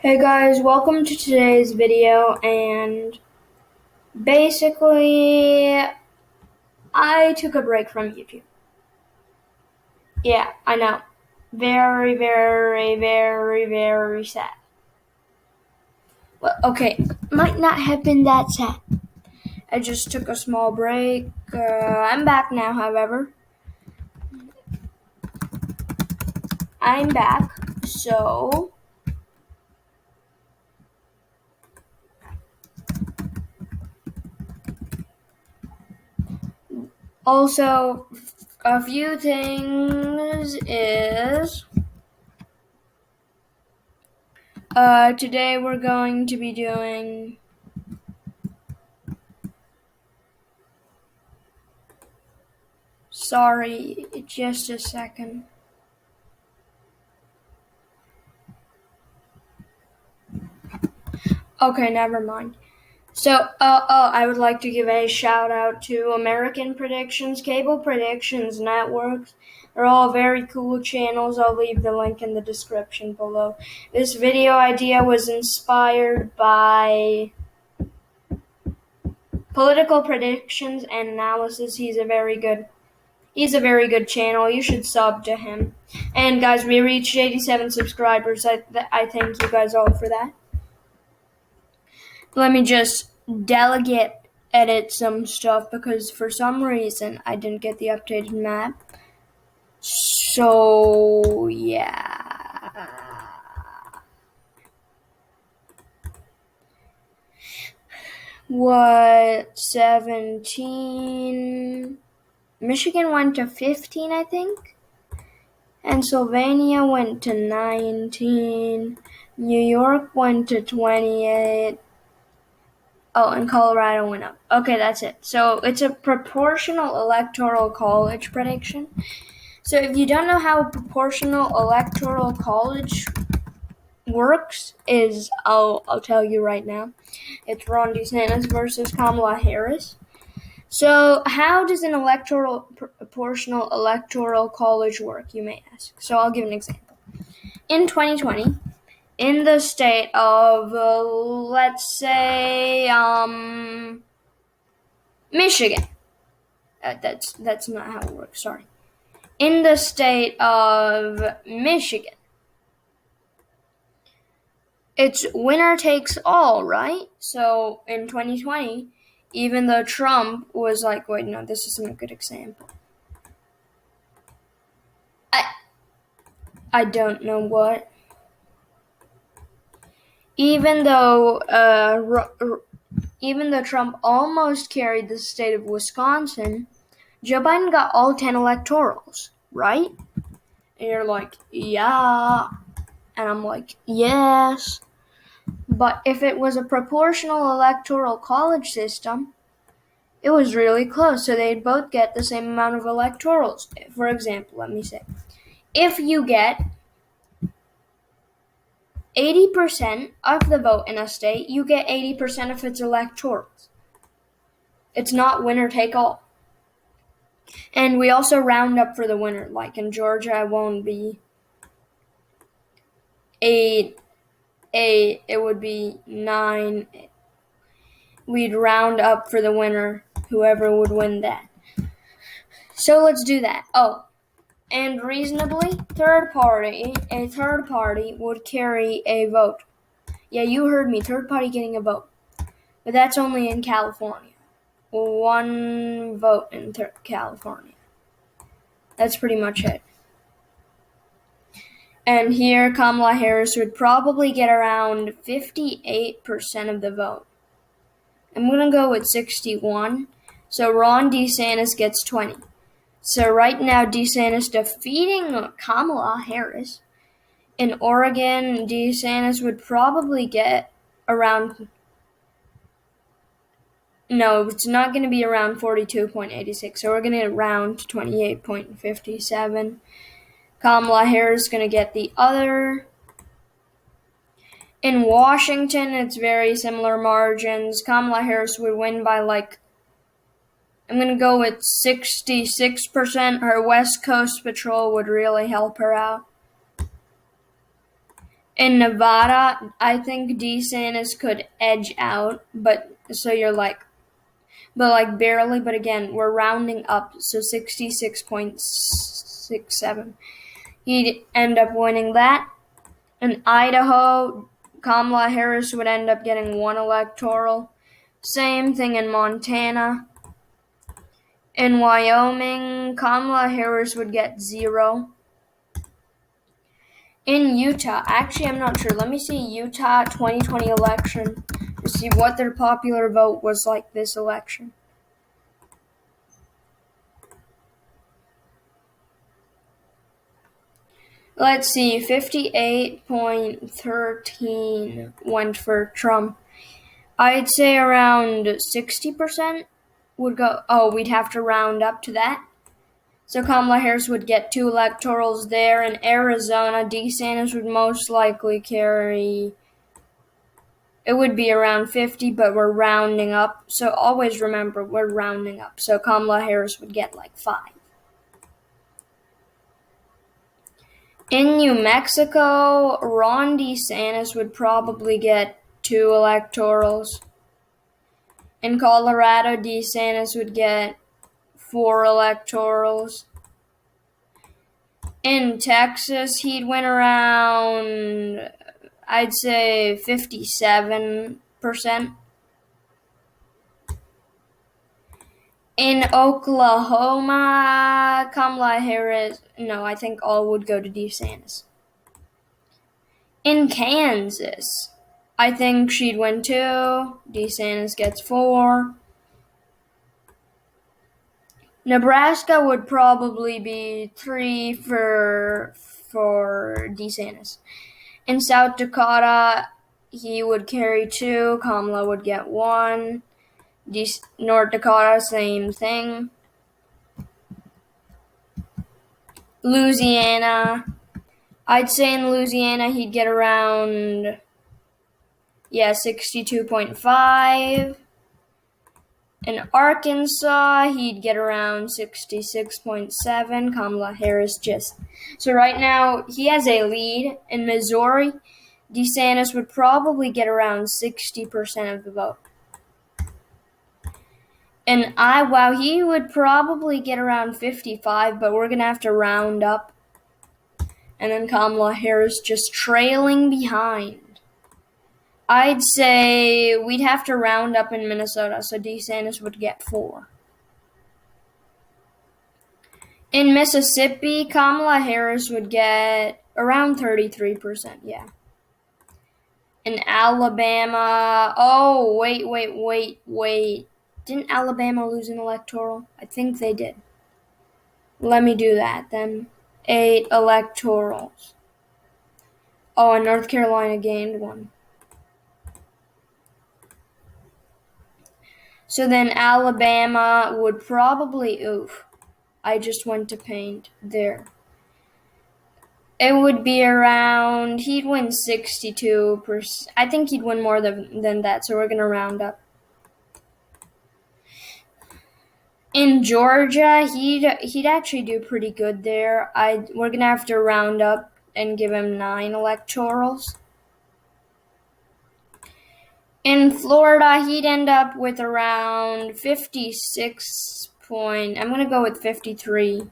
Hey guys, welcome to today's video, and basically I took a break from YouTube. Yeah, I know. Very, very, very, very sad. Well, okay, might not have been that sad. I just took a small break. I'm back now, however. I'm back, so also a few things is today we're going to be doing sorry, just a second. Okay, never mind. So, I would like to give a shout out to American Predictions, Cable Predictions Networks. They're all very cool channels. I'll leave the link in the description below. This video idea was inspired by Political Predictions and Analysis. He's a very good channel. You should sub to him. And guys, we reached 87 subscribers. I thank you guys all for that. Let me just delegate edit some stuff because for some reason I didn't get the updated map. So yeah. What, 17? Michigan went to 15, I think. Pennsylvania went to 19. New York went to 28. Oh, and Colorado went up. Okay, that's it. So it's a proportional electoral college prediction. So if you don't know how a proportional electoral college works, I'll tell you right now. It's Ron DeSantis versus Kamala Harris. So how does an proportional electoral college work, you may ask? So I'll give an example. In 2020, in the state of, let's say, Michigan. That's not how it works, sorry. In the state of Michigan, it's winner takes all, right? So in 2020, even though Trump was like, wait, no, this isn't a good example. I don't know what. Even though Trump almost carried the state of Wisconsin, Joe Biden got all 10 electorals, right? And you're like, yeah. And I'm like, yes. But if it was a proportional electoral college system, it was really close, so they'd both get the same amount of electorals. For example, let me say, if you get 80% of the vote in a state, you get 80% of its electorals. It's not winner take all. And we also round up for the winner. Like in Georgia, it won't be 8, it would be 9. We'd round up for the winner, whoever would win that. So let's do that. Oh, and reasonably, a third party would carry a vote. Yeah, you heard me, third party getting a vote. But that's only in California. 1 vote in California. That's pretty much it. And here, Kamala Harris would probably get around 58% of the vote. I'm going to go with 61. So Ron DeSantis gets 20. So right now, DeSantis defeating Kamala Harris. In Oregon, DeSantis would probably get around... No, it's not going to be around 42.86. So we're going to get around 28.57. Kamala Harris is going to get the other. In Washington, it's very similar margins. Kamala Harris would win by I'm going to go with 66%. Her West Coast patrol would really help her out. In Nevada, I think DeSantis could edge out, but so you're like, but like barely. But again, we're rounding up, so 66.67. He'd end up winning that. In Idaho, Kamala Harris would end up getting 1 electoral. Same thing in Montana. In Wyoming, Kamala Harris would get 0. In Utah, actually, I'm not sure. Let me see Utah 2020 election to see what their popular vote was like this election. Let's see, 58.13 went for Trump. I'd say around 60% would go. Oh, we'd have to round up to that. So Kamala Harris would get 2 electorals there. In Arizona, DeSantis would most likely carry. It would be around 50, but we're rounding up. So always remember, we're rounding up. So Kamala Harris would get like 5. In New Mexico, Ron DeSantis would probably get 2 electorals. In Colorado, DeSantis would get 4 electorals. In Texas, he'd win around, I'd say, 57%. In Oklahoma, Kamala Harris, no, I think all would go to DeSantis. In Kansas, I think she'd win 2. DeSantis gets 4. Nebraska would probably be 3 for DeSantis. In South Dakota, he would carry 2. Kamala would get 1. North Dakota, same thing. Louisiana, I'd say in Louisiana he'd get around, 62.5. In Arkansas, he'd get around 66.7. Kamala Harris just. So right now, he has a lead. In Missouri, DeSantis would probably get around 60% of the vote. In Iowa, he would probably get around 55, but we're going to have to round up. And then Kamala Harris just trailing behind. I'd say we'd have to round up in Minnesota, so DeSantis would get 4. In Mississippi, Kamala Harris would get around 33%, yeah. In Alabama, wait. Didn't Alabama lose an electoral? I think they did. Let me do that then. 8 electorals. Oh, and North Carolina gained 1. So then Alabama would probably, I just went to paint there. It would be around, he'd win 62%. I think he'd win more than that, so we're going to round up. In Georgia, he'd actually do pretty good there. We're going to have to round up and give him 9 electorals. In Florida, he'd end up with around 56 I'm going to go with 53%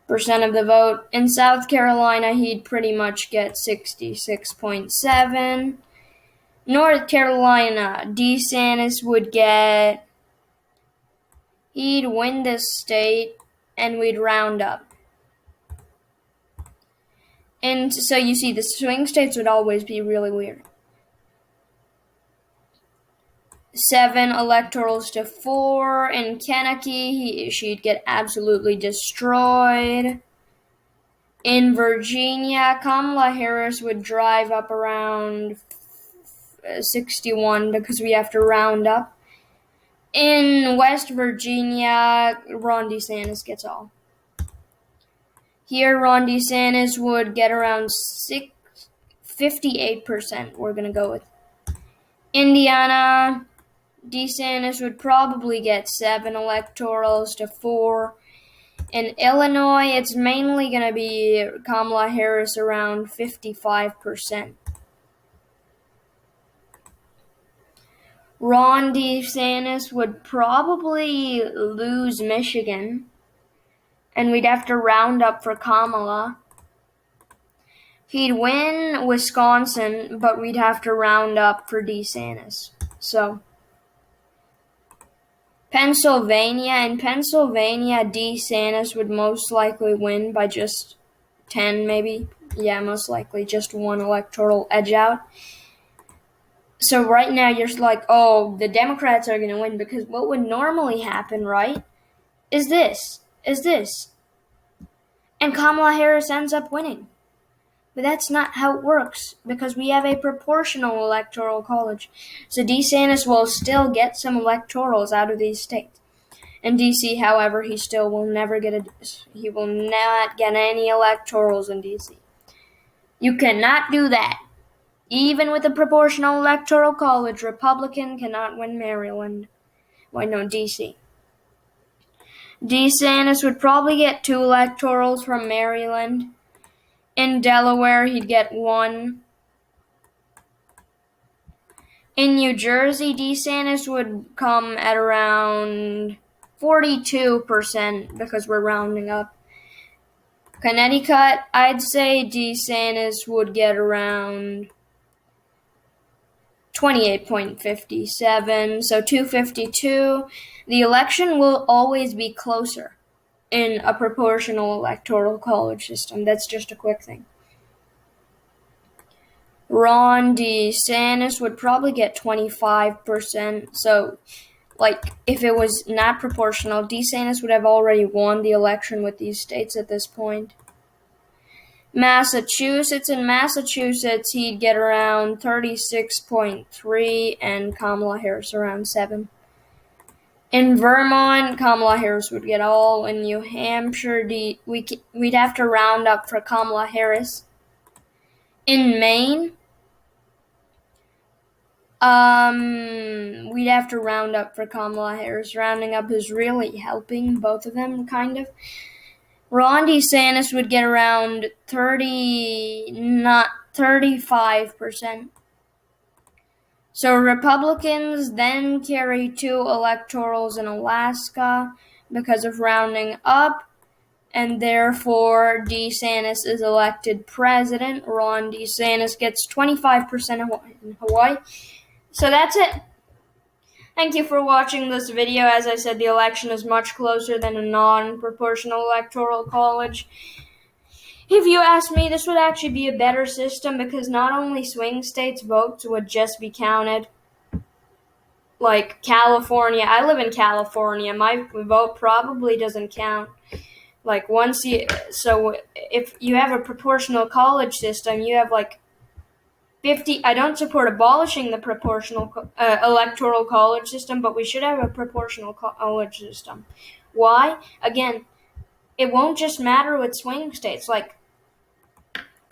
of the vote. In South Carolina, he'd pretty much get 66.7. North Carolina, DeSantis would get, he'd win this state, and we'd round up. And so you see, the swing states would always be really weird. 7 electorals to 4. In Kentucky, she'd get absolutely destroyed. In Virginia, Kamala Harris would drive up around 61 because we have to round up. In West Virginia, Ron DeSantis gets all. Here, Ron DeSantis would get around 58%, we're going to go with. Indiana, DeSantis would probably get 7 electorals to 4. In Illinois, it's mainly going to be Kamala Harris around 55%. Ron DeSantis would probably lose Michigan, and we'd have to round up for Kamala. He'd win Wisconsin, but we'd have to round up for DeSantis. So, Pennsylvania. In Pennsylvania, DeSantis would most likely win by just 10, maybe. Yeah, most likely just one electoral edge out. So right now you're like, oh, the Democrats are going to win, because what would normally happen, right, is this. And Kamala Harris ends up winning. But that's not how it works, because we have a proportional electoral college. So DeSantis will still get some electorals out of these states. In D.C., however, he will not get any electorals in D.C. You cannot do that. Even with a proportional electoral college, Republican cannot win Maryland. D.C. DeSantis would probably get 2 electorals from Maryland. In Delaware, he'd get 1. In New Jersey, DeSantis would come at around 42% because we're rounding up. Connecticut, I'd say DeSantis would get around 28.57, so 252. The election will always be closer in a proportional electoral college system. That's just a quick thing. Ron DeSantis would probably get 25%. So, if it was not proportional, DeSantis would have already won the election with these states at this point. Massachusetts. In Massachusetts, he'd get around 36.3 and Kamala Harris around 7. In Vermont, Kamala Harris would get all. In New Hampshire, we'd have to round up for Kamala Harris. In Maine, we'd have to round up for Kamala Harris. Rounding up is really helping both of them, kind of. Ron DeSantis would get around 35%. So Republicans then carry 2 electorals in Alaska because of rounding up, and therefore DeSantis is elected president. Ron DeSantis gets 25% in Hawaii. So that's it. Thank you for watching this video. As I said, the election is much closer than a non-proportional electoral college. If you ask me, this would actually be a better system, because not only swing states' votes would just be counted. Like California, I live in California. My vote probably doesn't count. So if you have a proportional college system, you have 50. I don't support abolishing the proportional electoral college system, but we should have a proportional college system. Why? Again, it won't just matter with swing states.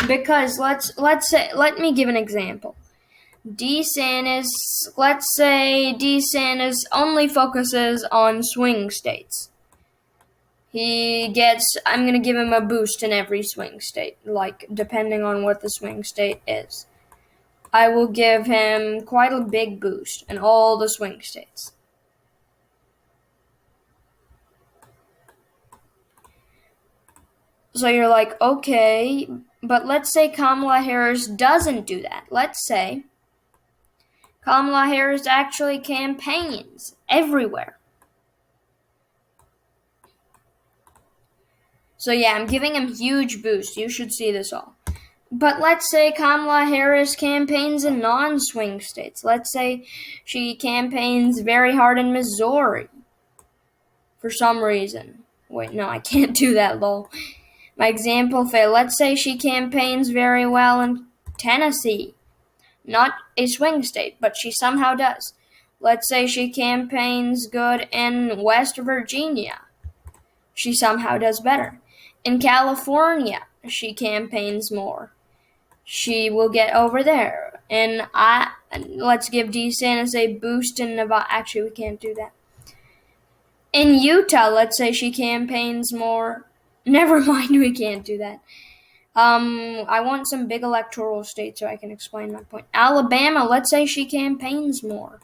Because let me give an example. Let's say DeSantis only focuses on swing states. I'm going to give him a boost in every swing state, depending on what the swing state is. I will give him quite a big boost in all the swing states. So you're like, okay, but let's say Kamala Harris doesn't do that. Let's say Kamala Harris actually campaigns everywhere. So yeah, I'm giving him huge boost. You should see this all. But let's say Kamala Harris campaigns in non-swing states. Let's say she campaigns very hard in Missouri for some reason. Wait, no, I can't do that, lol. My example failed. Let's say she campaigns very well in Tennessee. Not a swing state, but she somehow does. Let's say she campaigns good in West Virginia. She somehow does better. In California, she campaigns more. She will get over there. And let's give DeSantis a boost in Nevada. Actually, we can't do that. In Utah, let's say she campaigns more. Never mind, we can't do that. I want some big electoral states so I can explain my point. Alabama, let's say she campaigns more.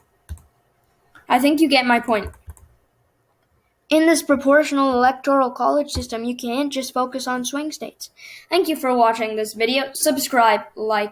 I think you get my point. In this proportional electoral college system, you can't just focus on swing states. Thank you for watching this video. Subscribe, like,